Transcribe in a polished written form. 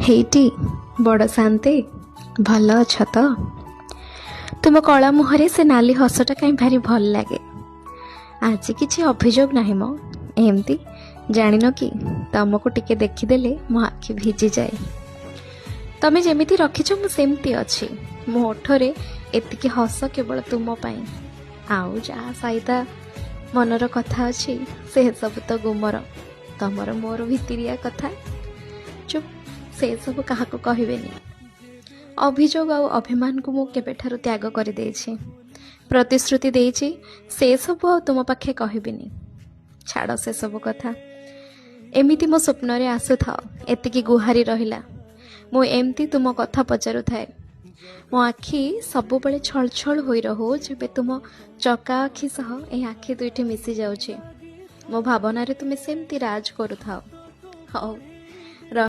ହେଇଟି ବଡ଼ ଶାନ୍ତି ଭଲ ଅଛ ତ? ତୁମ କଳା ମୁହଁରେ ସେ ନାଲି ହସଟା କାହିଁ ଭାରି ଭଲ ଲାଗେ। ଆଜି କିଛି ଅଭିଯୋଗ ନାହିଁ ମ, ଏମିତି ଜାଣିନ କି ତମକୁ ଟିକେ ଦେଖିଦେଲେ ମୋ ଆଖି ଭିଜିଯାଏ। ତମେ ଯେମିତି ରଖିଛ ମୁଁ ସେମିତି ଅଛି। ମୋ ଓଠରେ ଏତିକି ହସ କେବଳ ତୁମ ପାଇଁ। ଆଉ ଯାହା ସହିତ ମନର କଥା ଅଛି ସେସବୁ ତ ଗୁମର। ତମର ମୋର ଭିତିରିଆ କଥା ଚୁପ୍, ସେସବୁ କାହାକୁ କହିବେନି। ଅଭିଯୋଗ ଆଉ ଅଭିମାନକୁ ମୁଁ କେବେଠାରୁ ତ୍ୟାଗ କରିଦେଇଛି। ପ୍ରତିଶ୍ରୁତି ଦେଇଛି ସେସବୁ ଆଉ ତୁମ ପାଖେ କହିବିନି। ଛାଡ଼ ସେସବୁ କଥା। ଏମିତି ମୋ ସ୍ୱପ୍ନରେ ଆସୁଥାଅ, ଏତିକି ଗୁହାରି ରହିଲା। ମୁଁ ଏମିତି ତୁମ କଥା ପଚାରୁଥାଏ। ମୋ ଆଖି ସବୁବେଳେ ଛଳ ଛଳ ହୋଇ ରହୁ ଯେବେ ତୁମ ଚକା ଆଖି ସହ ଏ ଆଖି ଦୁଇଟି ମିଶି ଯାଉଛି। ମୋ ଭାବନାରେ ତୁମେ ସେମିତି ରାଜ କରୁଥାଅ। ହଉ।